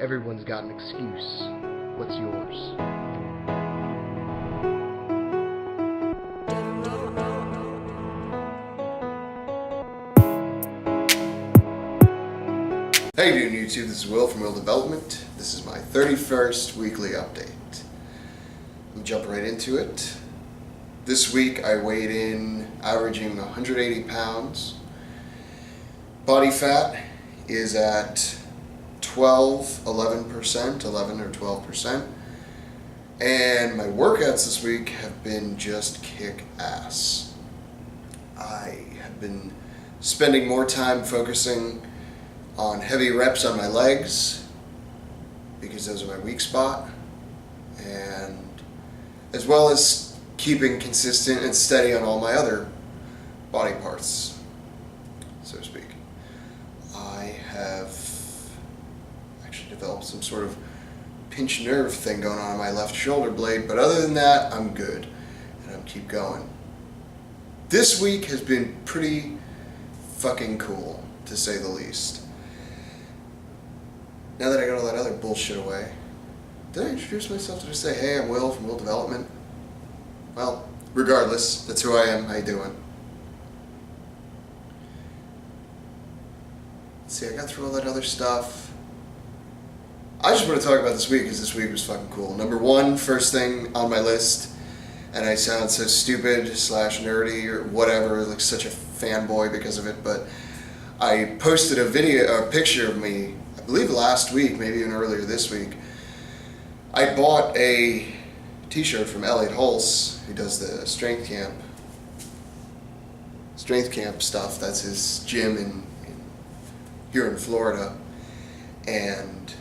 Everyone's got an excuse. What's yours? How you doing, YouTube? This is Will from Will Development. This is my 31st weekly update. We'll jump right into it. This week I weighed in averaging 180 pounds. Body fat is at 11% or 12%. And my workouts this week have been just kick ass. I have been spending more time focusing on heavy reps on my legs because those are my weak spot, and as well as keeping consistent and steady on all my other body parts, so to speak. I have actually developed some sort of pinched nerve thing going on my left shoulder blade, but other than that, I'm good, and I'm keep going. This week has been pretty fucking cool, to say the least. Now that I got all that other bullshit away, did I introduce myself to just say, hey, I'm Will from Will Development? Well, regardless, that's who I am. How you doing? Let's see, I got through all that other stuff. I just want to talk about this week because this week was fucking cool. Number one, first thing on my list, and I sound so stupid / nerdy or whatever, like such a fanboy because of it, but I posted a picture of me, I believe last week, maybe even earlier this week. I bought a t-shirt from Elliot Hulse, who does the strength camp stuff. That's his gym here in Florida, and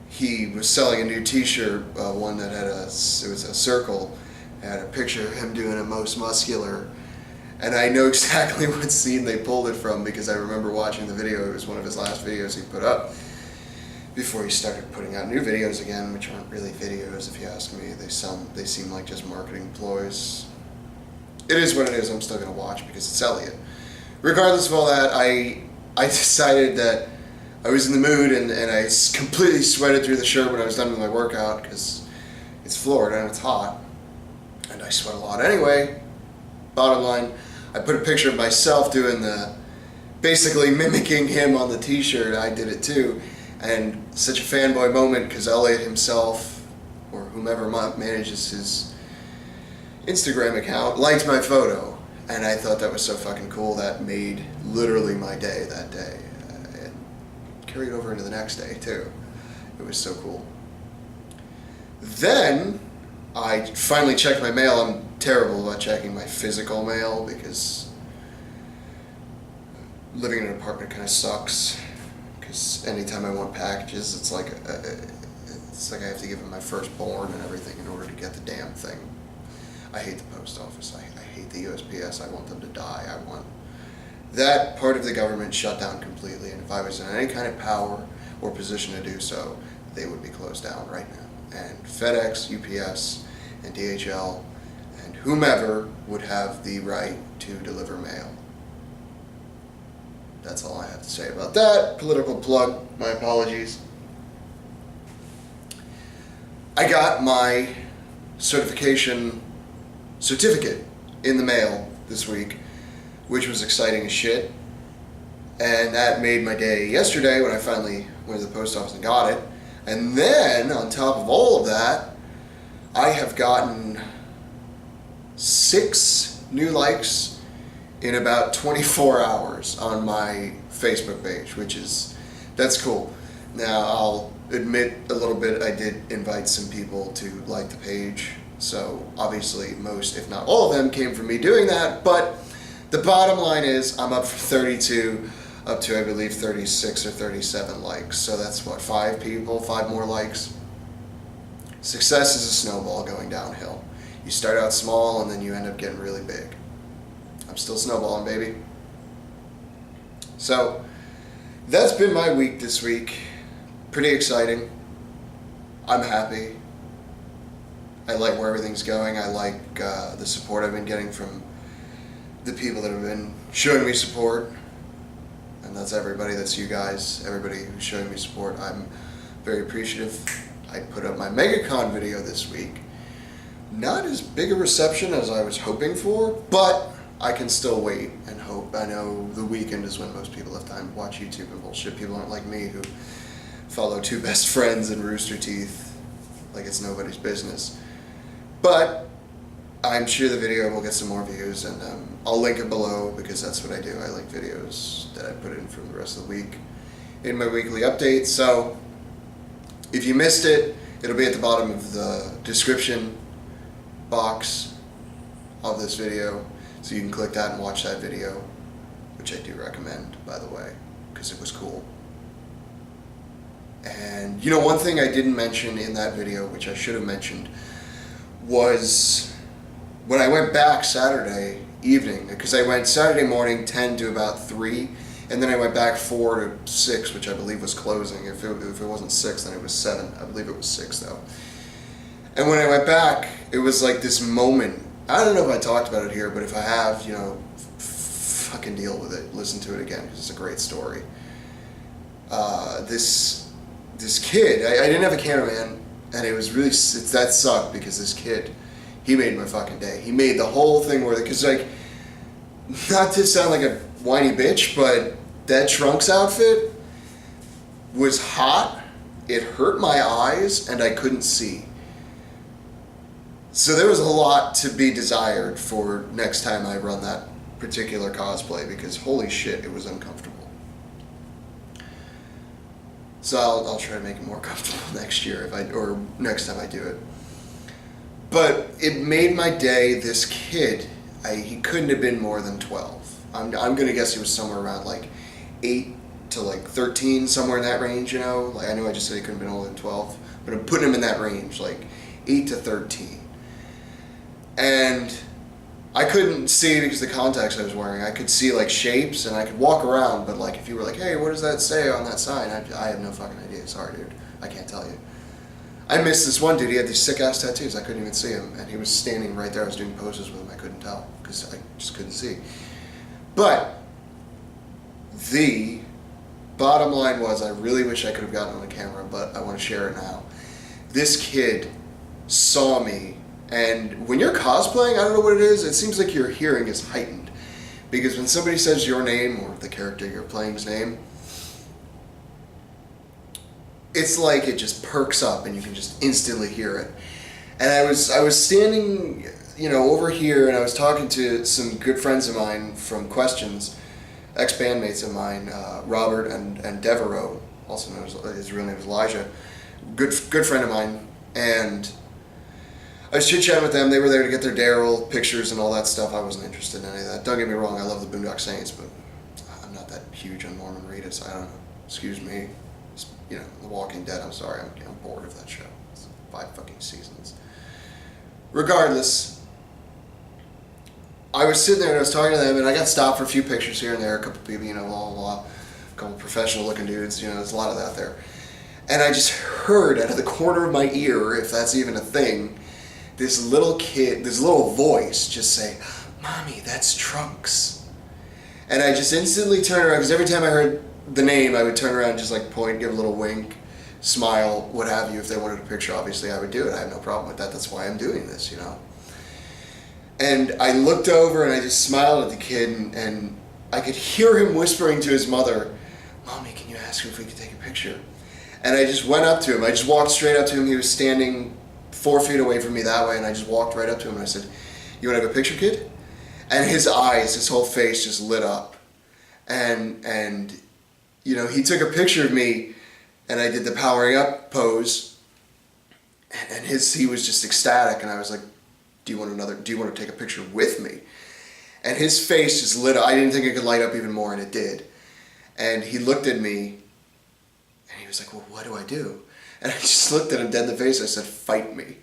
he was selling a new t-shirt, one that it was a circle, had a picture of him doing a most muscular. And I know exactly what scene they pulled it from because I remember watching the video. It was one of his last videos he put up before he started putting out new videos again, which aren't really videos if you ask me. They seem like just marketing ploys. It is what it is. I'm still going to watch because it's Elliot. Regardless of all that, I decided that I was in the mood and I completely sweated through the shirt when I was done with my workout because it's Florida and it's hot. And I sweat a lot anyway. Bottom line, I put a picture of myself doing basically mimicking him on the t-shirt. I did it too, and such a fanboy moment because Elliot himself, or whomever manages his Instagram account, liked my photo, and I thought that was so fucking cool. That made literally my day that day. It carried over into the next day too. It was so cool. Then I finally checked my mail. I'm terrible about checking my physical mail because living in an apartment kind of sucks. Because anytime I want packages, it's like I have to give them my firstborn and everything in order to get the damn thing. I hate the post office. I hate the USPS. I want them to die. I want that part of the government shut down completely. And if I was in any kind of power or position to do so, they would be closed down right now. And FedEx, UPS, and DHL, and whomever would have the right to deliver mail. That's all I have to say about that. Political plug, my apologies. I got my certificate in the mail this week, which was exciting as shit. And that made my day yesterday when I finally went to the post office and got it. And then, on top of all of that, I have gotten 6 new likes in about 24 hours on my Facebook page, that's cool. Now, I'll admit a little bit, I did invite some people to like the page, so obviously most, if not all of them, came from me doing that, but the bottom line is I'm up from 32 up to, I believe, 36 or 37 likes, so that's what, 5 more likes. Success is a snowball going downhill. You start out small and then you end up getting really big. I'm still snowballing, baby. So, that's been my week this week. Pretty exciting. I'm happy. I like where everything's going. I like the support I've been getting from the people that have been showing me support. And that's everybody. That's you guys. Everybody who's showing me support. I'm very appreciative. I put up my MegaCon video this week. Not as big a reception as I was hoping for, but I can still wait and hope. I know the weekend is when most people have time to watch YouTube and bullshit. People aren't like me who follow two best friends and Rooster Teeth like it's nobody's business. But I'm sure the video will get some more views, and I'll link it below because that's what I do. I link videos that I put in from the rest of the week in my weekly update. So if you missed it, it'll be at the bottom of the description box of this video, so you can click that and watch that video, which I do recommend, by the way, because it was cool. And you know, one thing I didn't mention in that video, which I should have mentioned, was when I went back Saturday evening, because I went Saturday morning 10 to about 3, and then I went back 4 to 6, which I believe was closing. If it wasn't 6, then it was 7. I believe it was 6 though. And when I went back, it was like this moment. I don't know if I talked about it here, but if I have, you know, fucking deal with it. Listen to it again, because it's a great story. This kid, I didn't have a cameraman, and it was really, that sucked, because this kid, he made my fucking day. He made the whole thing worth it, because, like, not to sound like a whiny bitch, but that Trunks outfit was hot, it hurt my eyes, and I couldn't see. So there was a lot to be desired for next time I run that particular cosplay, because holy shit, it was uncomfortable. So I'll try to make it more comfortable next year, or next time I do it. But it made my day. This kid, he couldn't have been more than 12. I'm gonna guess he was somewhere around like 8 to like 13, somewhere in that range, you know? Like, I know I just said he couldn't have been older than 12, but I'm putting him in that range, like 8 to 13. And I couldn't see because of the contacts I was wearing. I could see like shapes and I could walk around, but like if you were like, hey, what does that say on that sign? I have no fucking idea. Sorry, dude. I can't tell you. I missed this one dude. He had these sick ass tattoos. I couldn't even see him. And he was standing right there. I was doing poses with him. I couldn't tell because I just couldn't see. But the bottom line was, I really wish I could have gotten on the camera, but I want to share it now. This kid saw me. And when you're cosplaying, I don't know what it is, it seems like your hearing is heightened. Because when somebody says your name, or the character you're playing's name, it's like it just perks up and you can just instantly hear it. And I was standing, you know, over here, and I was talking to some good friends of mine from Questions, ex-bandmates of mine, Robert and Devereaux, also known as, his real name is Elijah, good friend of mine, and I was chit-chatting with them. They were there to get their Daryl pictures and all that stuff. I wasn't interested in any of that. Don't get me wrong, I love the Boondock Saints, but I'm not that huge on Norman Reedus. I don't know. Excuse me. You know, The Walking Dead, I'm sorry. I'm bored of that show. It's 5 fucking seasons. Regardless, I was sitting there and I was talking to them, and I got stopped for a few pictures here and there. A couple people, you know, blah, blah, blah. A couple professional-looking dudes. You know, there's a lot of that there. And I just heard out of the corner of my ear, if that's even a thing, this little kid, this little voice just say, "Mommy, that's Trunks." And I just instantly turned around, because every time I heard the name, I would turn around and just like point, give a little wink, smile, what have you. If they wanted a picture, obviously I would do it. I have no problem with that. That's why I'm doing this, you know. And I looked over and I just smiled at the kid, and I could hear him whispering to his mother, "Mommy, can you ask him if we could take a picture?" And I just went up to him. I just walked straight up to him. He was standing 4 feet away from me that way, and I just walked right up to him and I said, "You want to have a picture, kid?" And his eyes, his whole face just lit up. And you know, he took a picture of me, and I did the powering up pose, and he was just ecstatic, and I was like, do you want to take a picture with me?" And his face just lit up. I didn't think it could light up even more, and it did. And he looked at me, and he was like, "Well, what do I do?" And I just looked at him dead in the face. I said, "Fight me."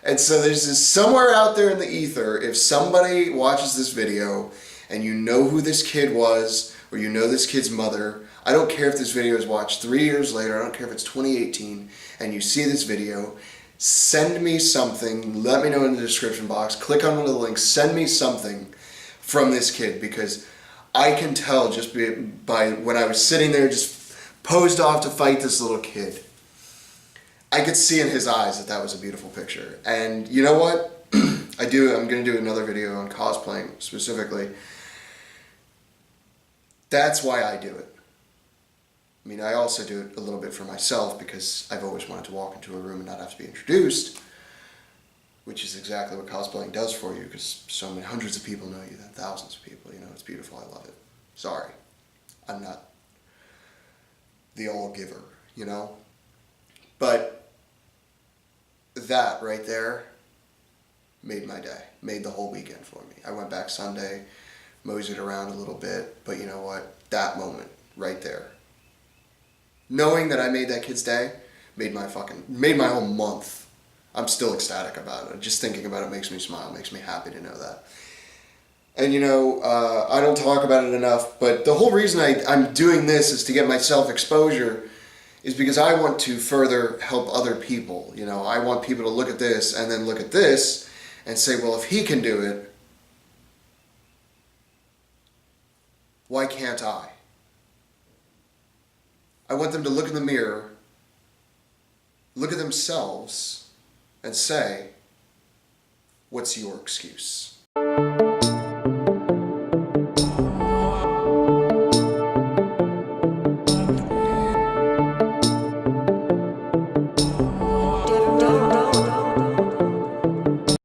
And so there's this somewhere out there in the ether, if somebody watches this video and you know who this kid was, or you know this kid's mother, I don't care if this video is watched 3 years later, I don't care if it's 2018, and you see this video, send me something, let me know in the description box, click on one of the links, send me something from this kid, because I can tell just by when I was sitting there just posed off to fight this little kid. I could see in his eyes that that was a beautiful picture. And you know what? I'm going to do another video on cosplaying specifically. That's why I do it. I mean, I also do it a little bit for myself because I've always wanted to walk into a room and not have to be introduced, which is exactly what cosplaying does for you, because so many hundreds of people know you, then thousands of people, you know, it's beautiful, I love it. Sorry, I'm not the all-giver, you know? But that right there made my day, made the whole weekend for me. I went back Sunday, moseyed around a little bit, but you know what? That moment right there, knowing that I made that kid's day, made my whole month. I'm still ecstatic about it. Just thinking about it makes me smile, makes me happy to know that. And you know, I don't talk about it enough, but the whole reason I'm doing this is to get myself exposure, is because I want to further help other people. You know, I want people to look at this and then look at this and say, well, if he can do it, why can't I? I want them to look in the mirror, look at themselves, and say, what's your excuse?